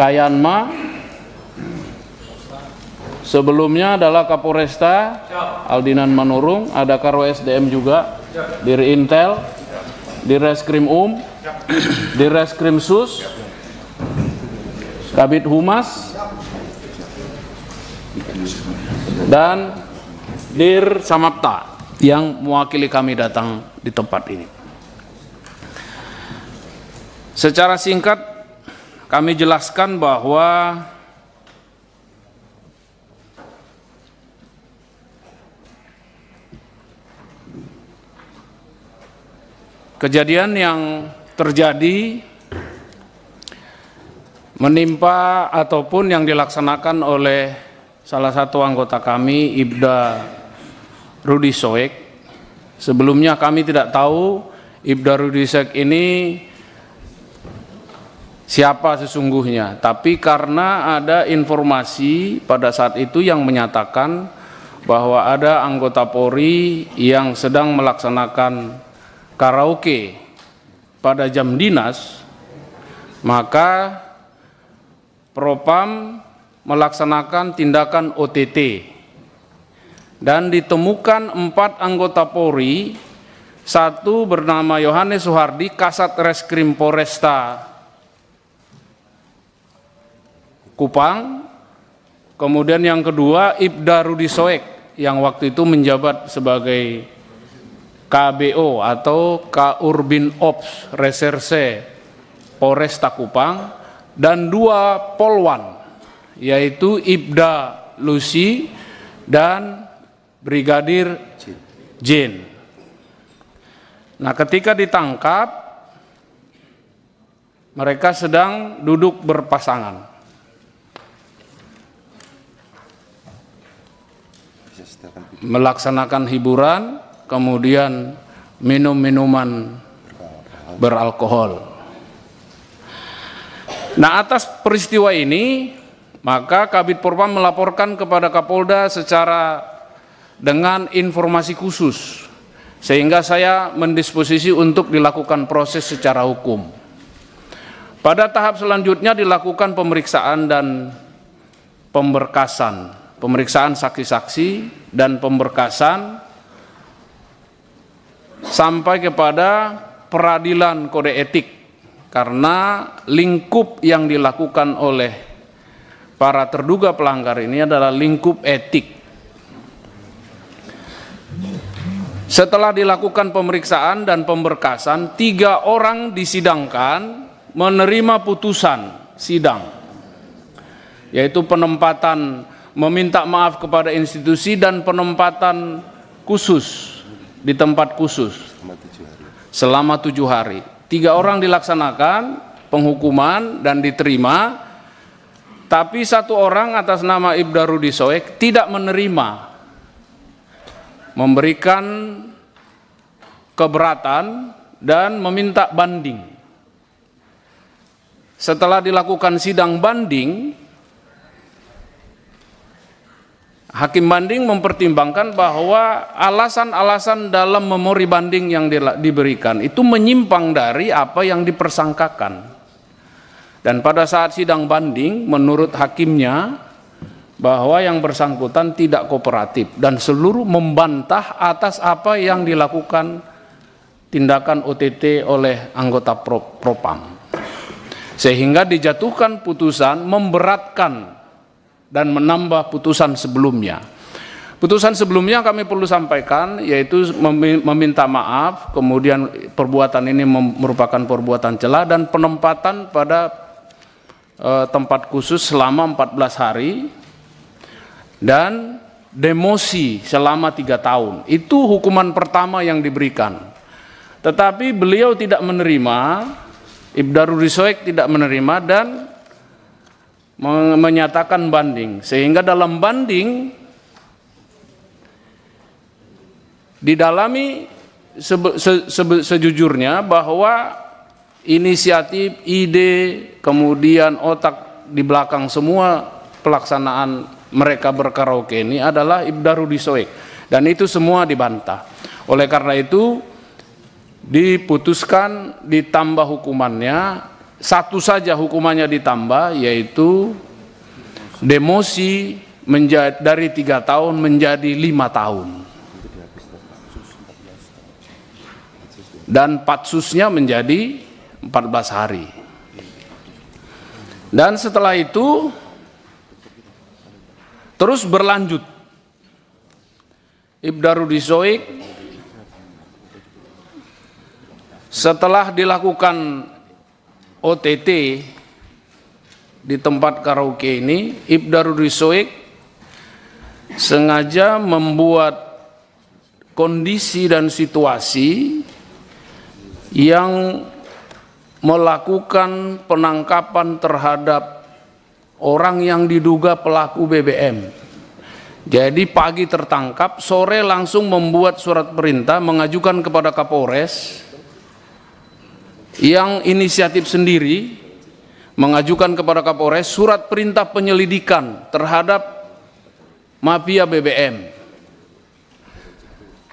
Kayanma, sebelumnya adalah Kapolresta Aldinan Manurung, ada Karo SDM juga, Dir Intel, Dirreskrim Dirreskrim Sus, Kabid Humas, dan Dir Samapta yang mewakili kami datang di tempat ini. Secara singkat kami jelaskan bahwa kejadian yang terjadi menimpa ataupun yang dilaksanakan oleh salah satu anggota kami, Ibda Rudi Soek. Sebelumnya kami tidak tahu Ibda Rudi Soek ini siapa sesungguhnya, tapi karena ada informasi pada saat itu yang menyatakan bahwa ada anggota Polri yang sedang melaksanakan karaoke pada jam dinas, maka Propam melaksanakan tindakan OTT dan ditemukan 4 anggota Polri, satu bernama Yohanes Suhardi, Kasat Reskrim Polresta Kupang, kemudian yang kedua Ibda Rudi Soek yang waktu itu menjabat sebagai KBO atau Kaurbin Ops Reserse Polresta Kupang, dan 2 Polwan yaitu Ibda Lucy dan Brigadir Jin. Nah, ketika ditangkap mereka sedang duduk berpasangan. Melaksanakan hiburan, kemudian minum minuman beralkohol. Nah, atas peristiwa ini maka Kabid Propam melaporkan kepada Kapolda secara dengan informasi khusus, sehingga saya mendisposisi untuk dilakukan proses secara hukum. Pada tahap selanjutnya dilakukan pemeriksaan dan pemberkasan, pemeriksaan saksi-saksi dan pemberkasan sampai kepada peradilan kode etik, karena lingkup yang dilakukan oleh para terduga pelanggar ini adalah lingkup etik. Setelah dilakukan pemeriksaan dan pemberkasan, 3 orang disidangkan menerima putusan sidang, yaitu penempatan, meminta maaf kepada institusi dan penempatan khusus di tempat khusus selama 7 hari. 3 orang dilaksanakan penghukuman dan diterima, tapi 1 orang atas nama Ibda Rudi Soek tidak menerima, memberikan keberatan dan meminta banding. Setelah dilakukan sidang banding, hakim banding mempertimbangkan bahwa alasan-alasan dalam memori banding yang diberikan itu menyimpang dari apa yang dipersangkakan. Dan pada saat sidang banding, menurut hakimnya bahwa yang bersangkutan tidak kooperatif dan seluruh membantah atas apa yang dilakukan tindakan OTT oleh anggota Propam, sehingga dijatuhkan putusan memberatkan dan menambah putusan sebelumnya. Putusan sebelumnya kami perlu sampaikan, yaitu meminta maaf, kemudian perbuatan ini merupakan perbuatan celah dan penempatan pada tempat khusus selama 14 hari dan demosi selama 3 tahun. Itu hukuman pertama yang diberikan. Tetapi beliau tidak menerima, Ibda Rudi Soek tidak menerima dan menyatakan banding, sehingga dalam banding didalami sejujurnya bahwa inisiatif, ide, kemudian otak di belakang semua pelaksanaan mereka berkaraoke ini adalah Ibda Rudi Soek, dan itu semua dibantah. Oleh karena itu diputuskan ditambah hukumannya satu saja hukumannya ditambah, yaitu demosi dari 3 tahun menjadi 5 tahun. Dan patsusnya menjadi 14 hari. Dan setelah itu terus berlanjut. Ibda Rudi Soik setelah dilakukan OTT di tempat karaoke ini, Ibda Rudi Soik sengaja membuat kondisi dan situasi yang melakukan penangkapan terhadap orang yang diduga pelaku BBM. Jadi pagi tertangkap, sore langsung membuat surat perintah mengajukan kepada Kapolres yang inisiatif sendiri mengajukan kepada Kapolres surat perintah penyelidikan terhadap mafia BBM.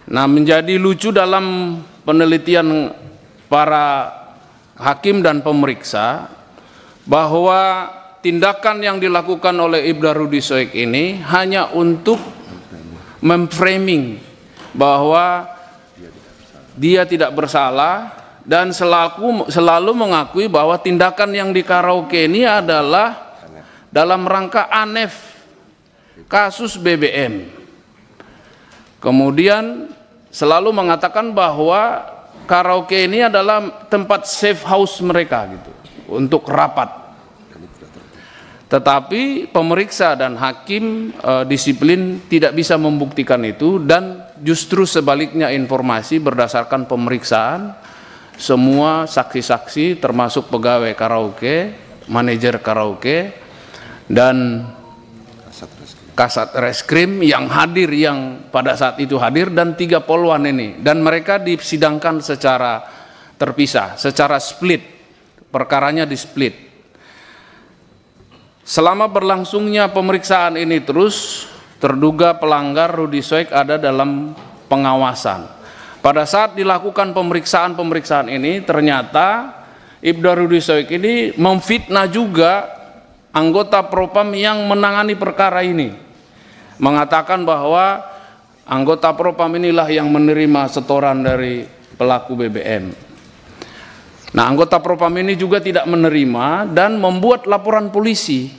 Nah, menjadi lucu dalam penelitian para hakim dan pemeriksa bahwa tindakan yang dilakukan oleh Ibda Rudi Soik ini hanya untuk memframing bahwa dia tidak bersalah dan selalu mengakui bahwa tindakan yang di karaoke ini adalah dalam rangka anef kasus BBM. Kemudian selalu mengatakan bahwa karaoke ini adalah tempat safe house mereka gitu untuk rapat. Tetapi pemeriksa dan hakim disiplin tidak bisa membuktikan itu, dan justru sebaliknya informasi berdasarkan pemeriksaan semua saksi-saksi termasuk pegawai karaoke, manajer karaoke, dan Kasat Reskrim yang hadir, yang pada saat itu hadir, dan 3 polwan ini, dan mereka disidangkan secara terpisah, secara split, perkaranya di split. Selama berlangsungnya pemeriksaan ini terus, terduga pelanggar Rudi Soik ada dalam pengawasan. Pada saat dilakukan pemeriksaan ini, ternyata Ibda Rudi Soik ini memfitnah juga anggota Propam yang menangani perkara ini, mengatakan bahwa anggota Propam inilah yang menerima setoran dari pelaku BBM. Nah, anggota Propam ini juga tidak menerima dan membuat laporan polisi,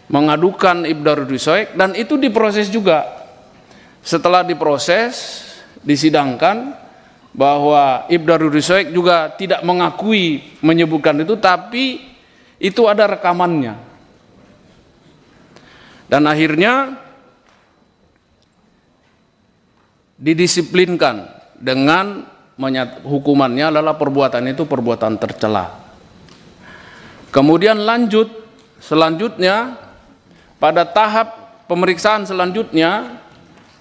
mengadukan Ibda Rudi Soik, dan itu diproses juga. Setelah diproses, disidangkan bahwa Ibda Rudi Soik juga tidak mengakui menyebutkan itu, tapi itu ada rekamannya. Dan akhirnya didisiplinkan dengan hukumannya adalah perbuatan itu perbuatan tercela. Kemudian selanjutnya pada tahap pemeriksaan selanjutnya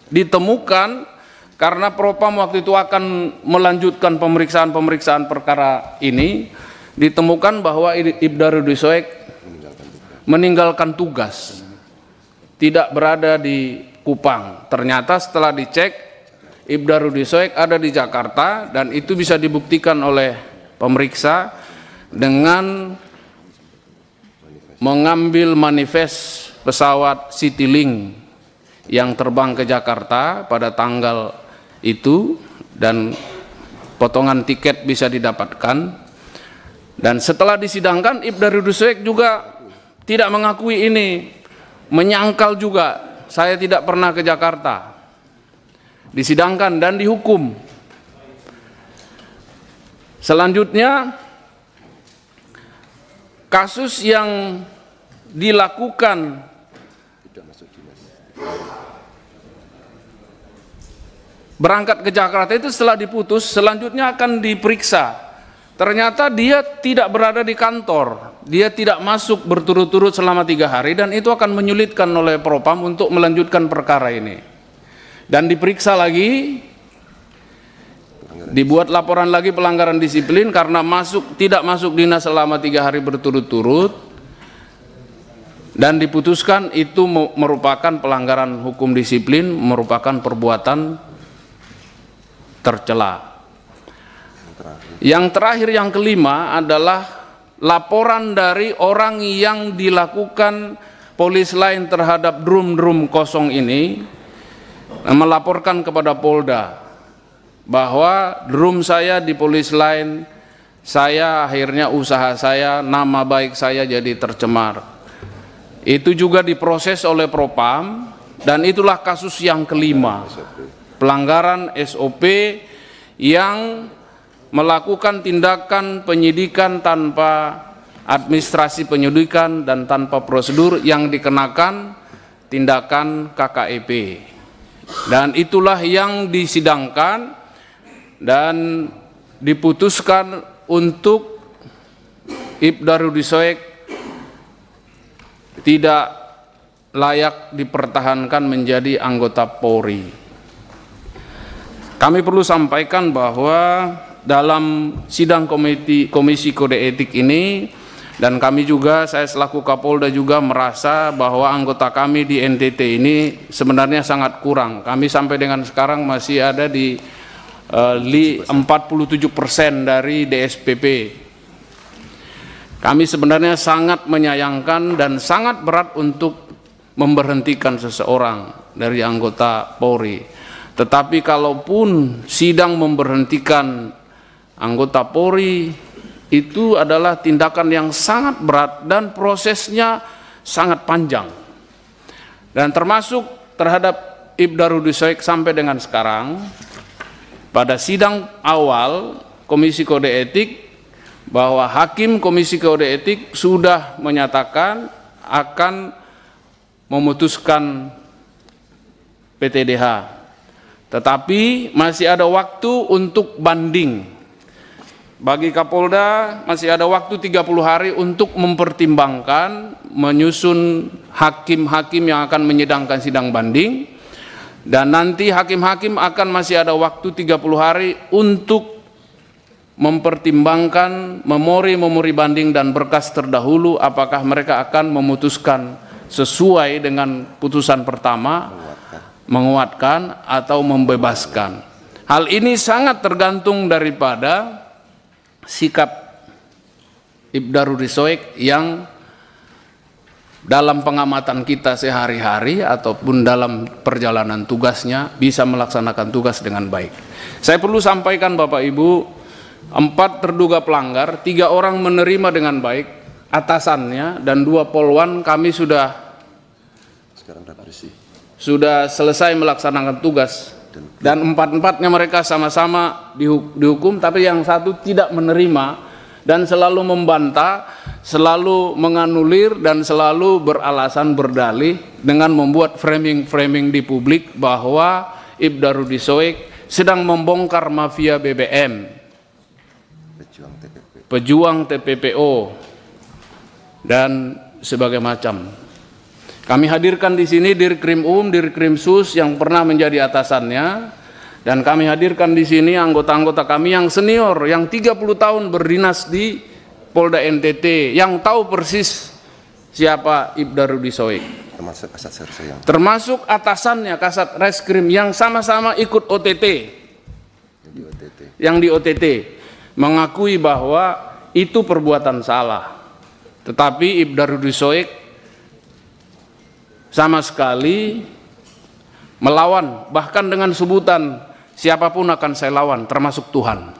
ditemukan, karena Propam waktu itu akan melanjutkan pemeriksaan perkara ini, ditemukan bahwa Ibda Rudi Soik meninggalkan tugas, tidak berada di Kupang. Ternyata setelah dicek, Ibda Rudi Soik ada di Jakarta, dan itu bisa dibuktikan oleh pemeriksa dengan mengambil manifest pesawat Citylink yang terbang ke Jakarta pada tanggal itu, dan potongan tiket bisa didapatkan. Dan setelah disidangkan, Ibda Rudi Soik juga tidak mengakui ini, menyangkal juga, saya tidak pernah ke Jakarta. Disidangkan dan dihukum. Selanjutnya, kasus yang dilakukan berangkat ke Jakarta itu setelah diputus, selanjutnya akan diperiksa. Ternyata dia tidak berada di kantor, dia tidak masuk berturut-turut selama 3 hari, dan itu akan menyulitkan oleh Propam untuk melanjutkan perkara ini. Dan diperiksa lagi, dibuat laporan lagi pelanggaran disiplin karena tidak masuk dinas selama 3 hari berturut-turut, dan diputuskan itu merupakan pelanggaran hukum disiplin, merupakan perbuatan tercela. Yang terakhir, yang kelima adalah laporan dari orang yang dilakukan polis lain terhadap drum-drum kosong ini, melaporkan kepada Polda bahwa drum saya di polis lain, saya akhirnya usaha saya, nama baik saya jadi tercemar. Itu juga diproses oleh Propam, dan itulah kasus yang kelima, pelanggaran SOP yang melakukan tindakan penyidikan tanpa administrasi penyidikan dan tanpa prosedur yang dikenakan tindakan KKEP. Dan itulah yang disidangkan dan diputuskan untuk Ibda Rudi Soek tidak layak dipertahankan menjadi anggota Polri. Kami perlu sampaikan bahwa dalam sidang Komisi Kode Etik ini, dan kami juga, saya selaku Kapolda juga merasa bahwa anggota kami di NTT ini sebenarnya sangat kurang. Kami sampai dengan sekarang masih ada di 47% dari DSPP. Kami sebenarnya sangat menyayangkan dan sangat berat untuk memberhentikan seseorang dari anggota Polri. Tetapi kalaupun sidang memberhentikan anggota Polri, itu adalah tindakan yang sangat berat dan prosesnya sangat panjang. Dan termasuk terhadap Ibda Rudi Soek sampai dengan sekarang, pada sidang awal Komisi Kode Etik, bahwa Hakim Komisi Kode Etik sudah menyatakan akan memutuskan PTDH. Tetapi masih ada waktu untuk banding. Bagi Kapolda masih ada waktu 30 hari untuk mempertimbangkan, menyusun hakim-hakim yang akan menyidangkan sidang banding, dan nanti hakim-hakim akan masih ada waktu 30 hari untuk mempertimbangkan memori banding dan berkas terdahulu, apakah mereka akan memutuskan sesuai dengan putusan pertama, menguatkan atau membebaskan. Hal ini sangat tergantung daripada sikap Ibda Rudi Soek yang dalam pengamatan kita sehari-hari ataupun dalam perjalanan tugasnya bisa melaksanakan tugas dengan baik. Saya perlu sampaikan Bapak Ibu, 4 terduga pelanggar, 3 orang menerima dengan baik atasannya, dan 2 polwan kami sudah selesai melaksanakan tugas, dan 4-empatnya mereka sama-sama dihukum, tapi yang satu tidak menerima dan selalu membantah, selalu menganulir, dan selalu beralasan berdalih dengan membuat framing di publik bahwa Ibda Rudi Soek sedang membongkar mafia BBM, pejuang TPPO, dan sebagai macam. Kami hadirkan di sini Dirkrim Dirkrim Sus yang pernah menjadi atasannya, dan kami hadirkan di sini anggota-anggota kami yang senior, yang 30 tahun berdinas di Polda NTT, yang tahu persis siapa Ibda Rudi Soek. Termasuk atasannya Kasat Reskrim yang sama-sama ikut OTT, yang di OTT mengakui bahwa itu perbuatan salah. Tetapi Ibda Rudi Soek sama sekali melawan, bahkan dengan sebutan siapapun akan saya lawan, termasuk Tuhan.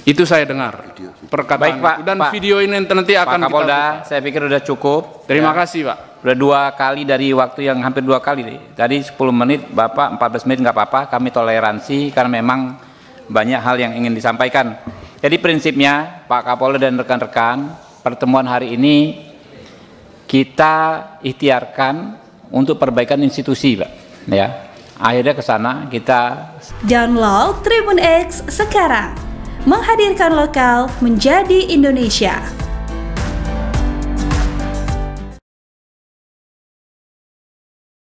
Itu saya dengar perkataan. Baik, Pak, dan Pak, video ini nanti akan Pak Kapolda, saya pikir sudah cukup. Terima kasih Pak. Sudah 2 kali dari waktu yang hampir 2 kali. Tadi 10 menit, Bapak 14 menit nggak apa-apa, kami toleransi karena memang banyak hal yang ingin disampaikan. Jadi prinsipnya Pak Kapolda dan rekan-rekan, pertemuan hari ini kita ikhtiarkan untuk perbaikan institusi, Pak. Ya, akhirnya ke sana kita. Download Tribun X sekarang, menghadirkan lokal menjadi Indonesia.